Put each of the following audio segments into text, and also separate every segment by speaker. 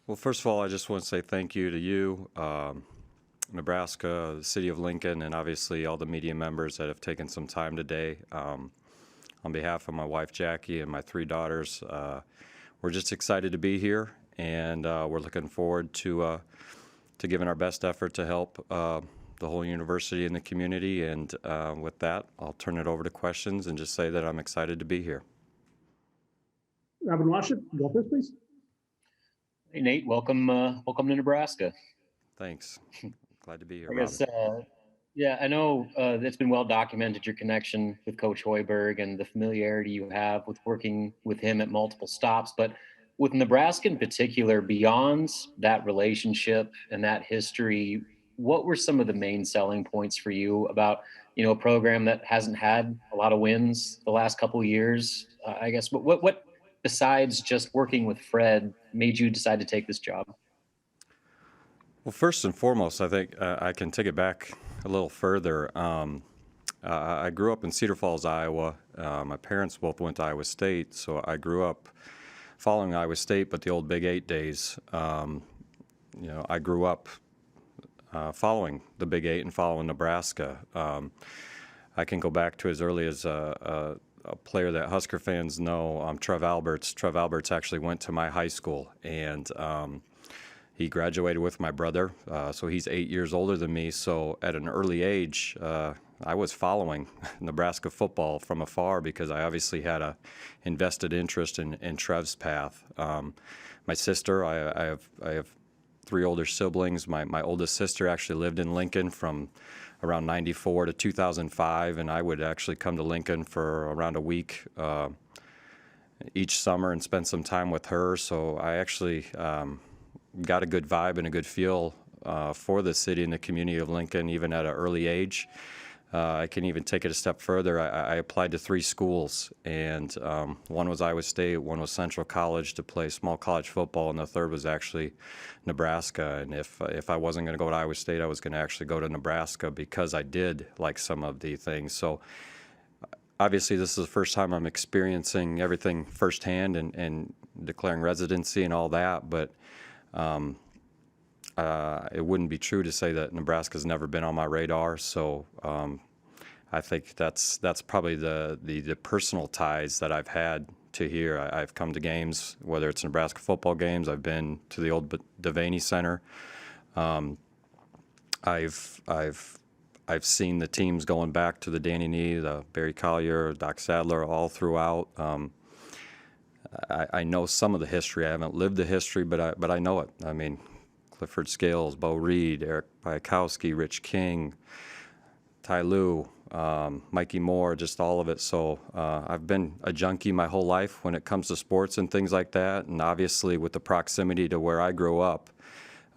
Speaker 1: Well, first of all, I just want to say thank you to you, Nebraska, the city of Lincoln, and obviously all the media members that have taken some time today. On behalf of my wife, Jackie, and my three daughters, we're just excited to be here, and we're looking forward to giving our best effort to help the whole university and the community. And with that, I'll turn it over to questions and just say that I'm excited to be here.
Speaker 2: Robin Washut, go first, please.
Speaker 3: Hey, Nate, welcome to Nebraska.
Speaker 1: Thanks. Glad to be here,
Speaker 3: I guess,
Speaker 1: Robin.
Speaker 3: yeah, I know it's been well documented, your connection with Coach Hoiberg and the familiarity you have with working with him at multiple stops. But with Nebraska in particular, beyond that relationship and that history, what were some of the main selling points for you about, a program that hasn't had a lot of wins the last couple of years? I guess what besides just working with Fred made you decide to take this job?
Speaker 1: Well, first and foremost, I think I can take it back a little further. I grew up in Cedar Falls, Iowa. My parents both went to Iowa State, so I grew up following Iowa State, but the old Big 8 days. I grew up following the Big 8 and following Nebraska. I can go back to as early as a player that Husker fans know, Trev Alberts. Trev Alberts actually went to my high school, and he graduated with my brother, so he's 8 years older than me. So at an early age, I was following Nebraska football from afar because I obviously had a invested interest in Trev's path. My sister, I have three older siblings. My oldest sister actually lived in Lincoln from around 94 to 2005, and I would actually come to Lincoln for around a week each summer and spend some time with her. So I actually got a good vibe and a good feel for the city and the community of Lincoln, even at an early age. I can even take it a step further. I applied to three schools, and one was Iowa State, one was Central College to play small college football, and the third was actually Nebraska. And if I wasn't going to go to Iowa State, I was going to actually go to Nebraska because I did like some of the things. So obviously this is the first time I'm experiencing everything firsthand and declaring residency and all that, but it wouldn't be true to say that Nebraska's never been on my radar. So I think that's probably the personal ties that I've had to here. I've come to games, whether it's Nebraska football games. I've been to the old Devaney Center. I've seen the teams going back to the Danny Nee, the Barry Collier, Doc Sadler, all throughout. I know some of the history. I haven't lived the history, but I know it. I mean, Clifford Scales, Bo Reed, Eric Piakowski, Rich King, Ty Lue, Mikey Moore, just all of it. So I've been a junkie my whole life when it comes to sports and things like that. And obviously with the proximity to where I grew up,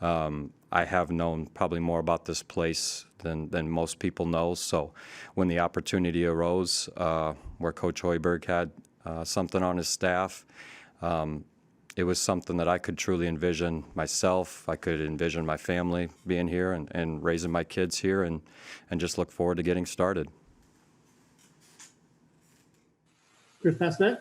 Speaker 1: I have known probably more about this place than most people know. So when the opportunity arose where Coach Hoiberg had something on his staff, it was something that I could truly envision myself. I could envision my family being here and raising my kids here and just look forward to getting started.
Speaker 2: Chris Pasnet.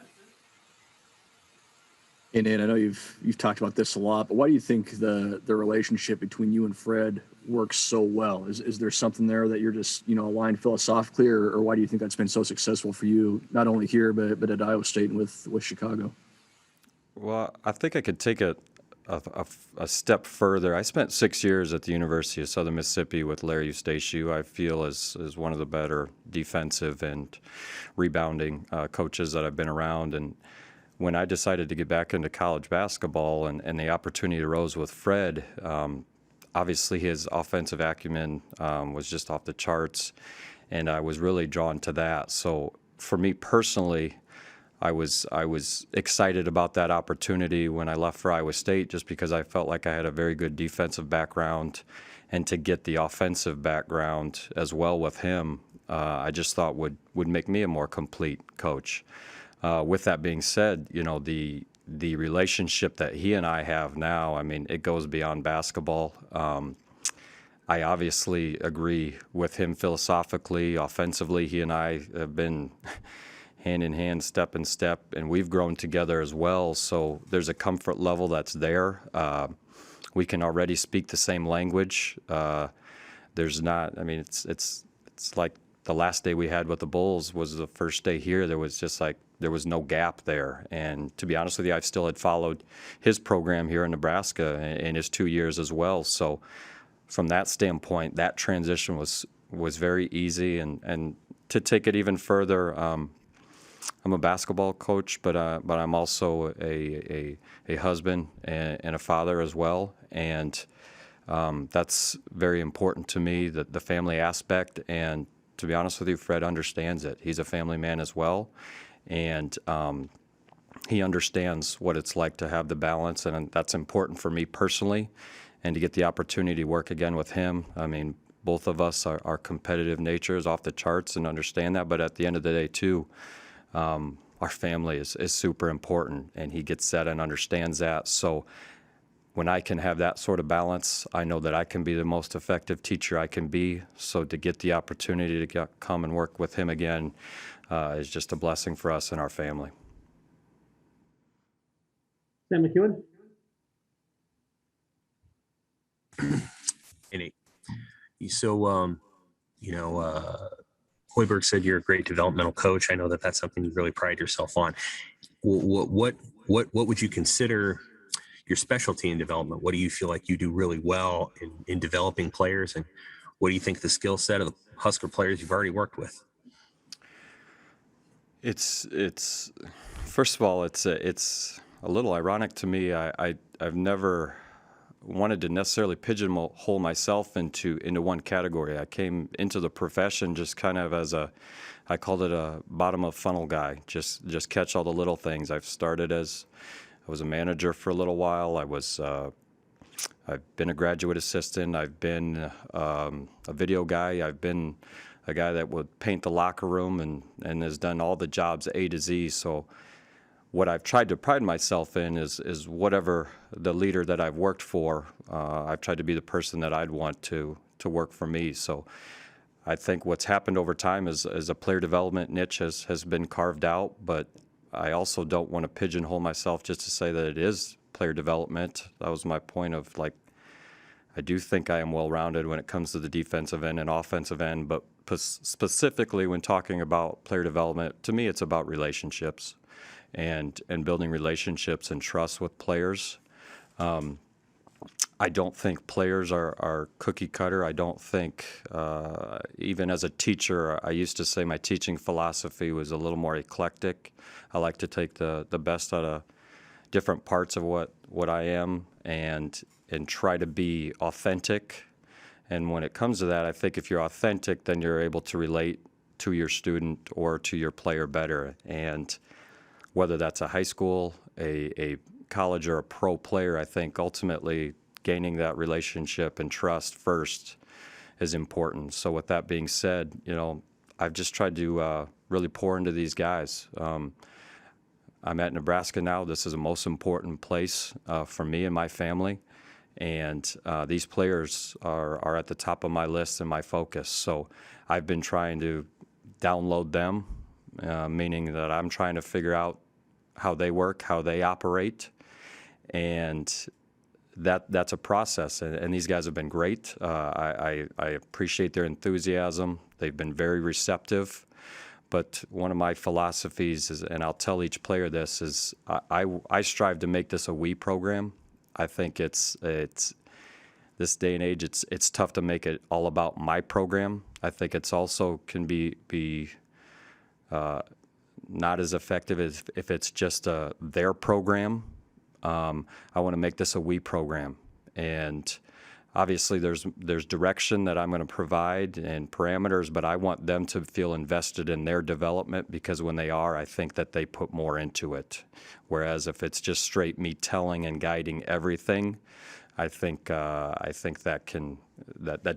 Speaker 4: Hey, Nate, I know you've talked about this a lot, but why do you think the relationship between you and Fred works so well? Is there something there that you're just, aligned philosophically, or why do you think that's been so successful for you, not only here, but at Iowa State and with Chicago?
Speaker 1: Well, I think I could take it a step further. I spent 6 years at the University of Southern Mississippi with Larry Eustachio. I feel is one of the better defensive and rebounding coaches that I've been around. And when I decided to get back into college basketball and the opportunity arose with Fred, obviously his offensive acumen was just off the charts, and I was really drawn to that. So for me personally, I was excited about that opportunity when I left for Iowa State, just because I felt like I had a very good defensive background, and to get the offensive background as well with him, I just thought would make me a more complete coach. With that being said, the relationship that he and I have now, I mean, it goes beyond basketball. I obviously agree with him philosophically, offensively. He and I have been hand in hand, step in step, and we've grown together as well. So there's a comfort level that's there. We can already speak the same language. There's not. I mean, it's like the last day we had with the Bulls was the first day here. There was just like there was no gap there. And to be honest with you, I still had followed his program here in Nebraska in his 2 years as well. So from that standpoint, that transition was very easy. And to take it even further, I'm a basketball coach, but I'm also a husband and a father as well. And that's very important to me, the family aspect. And to be honest with you, Fred understands it. He's a family man as well. And he understands what it's like to have the balance. And that's important for me personally. And to get the opportunity to work again with him. I mean, both of us are competitive natures off the charts and understand that. But at the end of the day, too, our family is super important. And he gets that and understands that. So when I can have that sort of balance, I know that I can be the most effective teacher I can be. So to get the opportunity to come and work with him again is just a blessing for us and our family.
Speaker 2: Sam McEwen.
Speaker 5: Hey, Nate. So, Hoiberg said you're a great developmental coach. I know that that's something you really pride yourself on. What would you consider your specialty in development? What do you feel like you do really well in developing players? And what do you think the skill set of the Husker players you've already worked with?
Speaker 1: It's first of all, it's a little ironic to me. I've never wanted to necessarily pigeonhole myself into one category. I came into the profession just kind of as I called it a bottom of funnel guy, just catch all the little things. I was a manager for a little while. I've been a graduate assistant. I've been a video guy. I've been a guy that would paint the locker room and has done all the jobs A to Z. So what I've tried to pride myself in is whatever the leader that I've worked for, I've tried to be the person that I'd want to work for me. So I think what's happened over time is a player development niche has been carved out, but I also don't want to pigeonhole myself just to say that it is player development. That was my point of, like, I do think I am well-rounded when it comes to the defensive end and offensive end, but specifically when talking about player development, to me it's about relationships and building relationships and trust with players. I don't think players are cookie cutter. I don't think, even as a teacher, I used to say my teaching philosophy was a little more eclectic. I like to take the best out of different parts of what I am and try to be authentic. And when it comes to that, I think if you're authentic, then you're able to relate to your student or to your player better. And whether that's a high school, a college, or a pro player, I think ultimately gaining that relationship and trust first is important. So with that being said, I've just tried to really pour into these guys. I'm at Nebraska now. This is the most important place for me and my family. And these players are at the top of my list and my focus. So I've been trying to download them, meaning that I'm trying to figure out how they work, how they operate. And that's a process. And these guys have been great. I appreciate their enthusiasm. They've been very receptive. But one of my philosophies is, and I'll tell each player this, is I strive to make this a we program. I think it's this day and age, it's tough to make it all about my program. I think it's also can be not as effective as if it's just their program. I want to make this a we program, and obviously there's direction that I'm going to provide and parameters, but I want them to feel invested in their development, because when they are, I think that they put more into it. Whereas if it's just straight me telling and guiding everything, I think that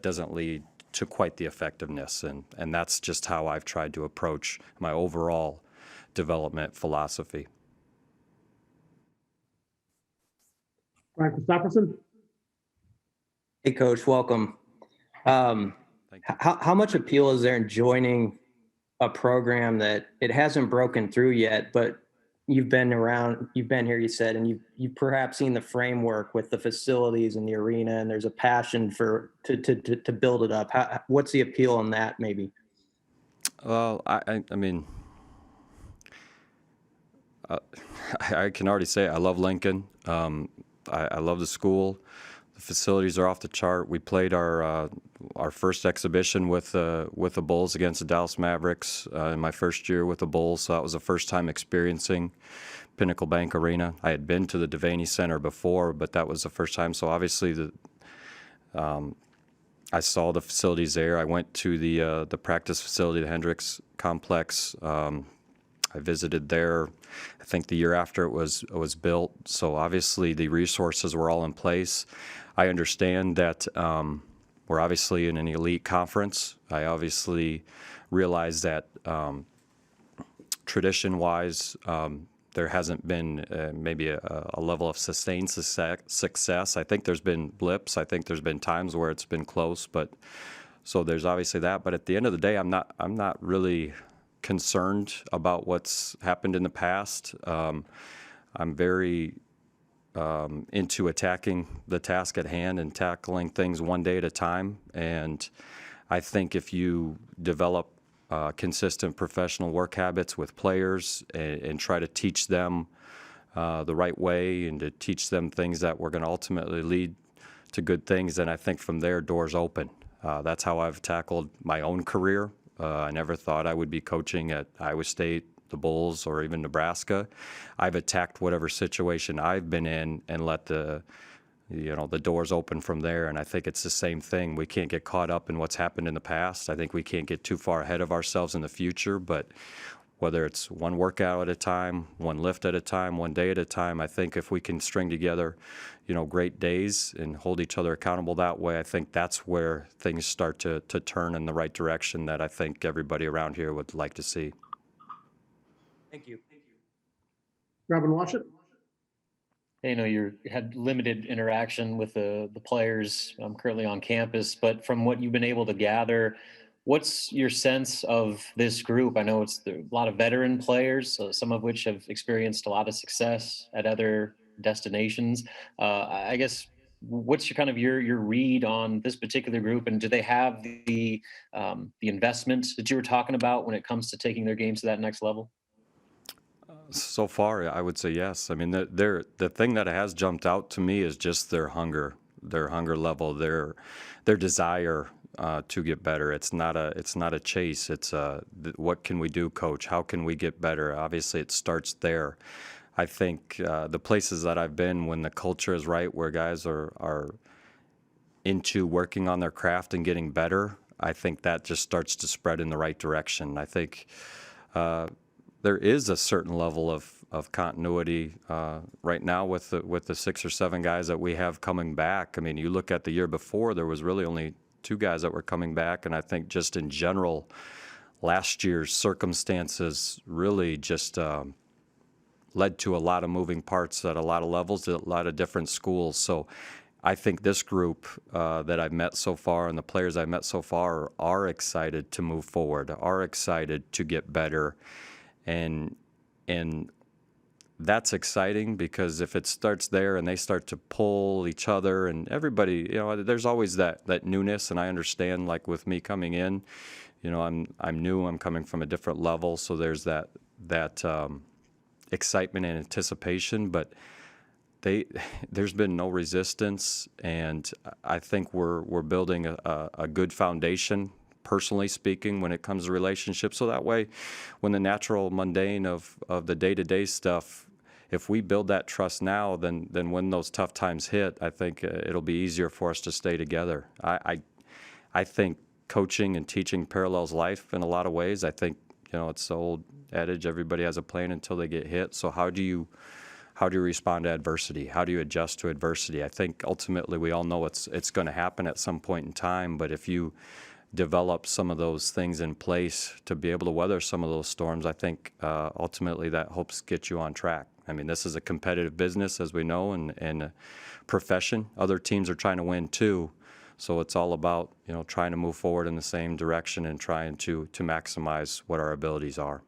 Speaker 1: doesn't lead to quite the effectiveness, and that's just how I've tried to approach my overall development philosophy.
Speaker 2: Brian Christopherson.
Speaker 6: Hey, Coach, welcome.
Speaker 1: Thank you.
Speaker 6: How much appeal is there in joining a program that it hasn't broken through yet, but you've been here, you said, and you've perhaps seen the framework with the facilities and the arena, and there's a passion to build it up. What's the appeal on that, maybe?
Speaker 1: Well, I mean, I can already say I love Lincoln. I love the school. The facilities are off the chart. We played our first exhibition with the Bulls against the Dallas Mavericks in my first year with the Bulls. So that was the first time experiencing Pinnacle Bank Arena. I had been to the Devaney Center before, but that was the first time. So obviously I saw the facilities there. I went to the practice facility, the Hendricks Complex. I visited there, I think the year after it was built. So obviously the resources were all in place. I understand that we're obviously in an elite conference. I obviously realize that tradition-wise, there hasn't been maybe a level of sustained success. I think there's been blips. I think there's been times where it's been close, but so there's obviously that. But at the end of the day, I'm not really concerned about what's happened in the past. I'm very into attacking the task at hand and tackling things one day at a time. And I think if you develop consistent professional work habits with players and try to teach them the right way and to teach them things that were going to ultimately lead to good things, then I think from there doors open. That's how I've tackled my own career. I never thought I would be coaching at Iowa State, the Bulls, or even Nebraska. I've attacked whatever situation I've been in and let the doors open from there. And I think it's the same thing. We can't get caught up in what's happened in the past. I think we can't get too far ahead of ourselves in the future. But whether it's one workout at a time, one lift at a time, one day at a time, I think if we can string together, great days and hold each other accountable that way, I think that's where things start to turn in the right direction that I think everybody around here would like to see.
Speaker 6: Thank you.
Speaker 2: Robin Washut.
Speaker 3: You had limited interaction with the players currently on campus, but from what you've been able to gather, what's your sense of this group? I know it's a lot of veteran players, some of which have experienced a lot of success at other destinations. I guess what's your read on this particular group, and do they have the investment that you were talking about when it comes to taking their games to that next level?
Speaker 1: So far, I would say yes. I mean, the thing that has jumped out to me is just their hunger level, their desire to get better. It's not a chase. It's what can we do, coach? How can we get better? Obviously, it starts there. I think the places that I've been, when the culture is right, where guys are into working on their craft and getting better, I think that just starts to spread in the right direction. I think there is a certain level of continuity right now with the 6 or 7 guys that we have coming back. I mean, you look at the year before, there was really only 2 guys that were coming back, and I think just in general, last year's circumstances really just led to a lot of moving parts at a lot of levels, at a lot of different schools. So I think this group that I've met so far and the players I've met so far are excited to move forward, are excited to get better. And that's exciting, because if it starts there and they start to pull each other and everybody, there's always that newness. And I understand, like with me coming in, I'm new, I'm coming from a different level. So there's that excitement and anticipation, but there's been no resistance. And I think we're building a good foundation, personally speaking, when it comes to relationships. So that way, when the natural mundane of the day-to-day stuff, if we build that trust now, then when those tough times hit, I think it'll be easier for us to stay together. I think coaching and teaching parallels life in a lot of ways. I think, it's the old adage, everybody has a plan until they get hit. So how do you respond to adversity? How do you adjust to adversity? I think ultimately we all know it's going to happen at some point in time, but if you develop some of those things in place to be able to weather some of those storms, I think ultimately that helps get you on track. I mean, this is a competitive business, as we know, and a profession. Other teams are trying to win too. So it's all about, trying to move forward in the same direction and trying to maximize what our abilities are.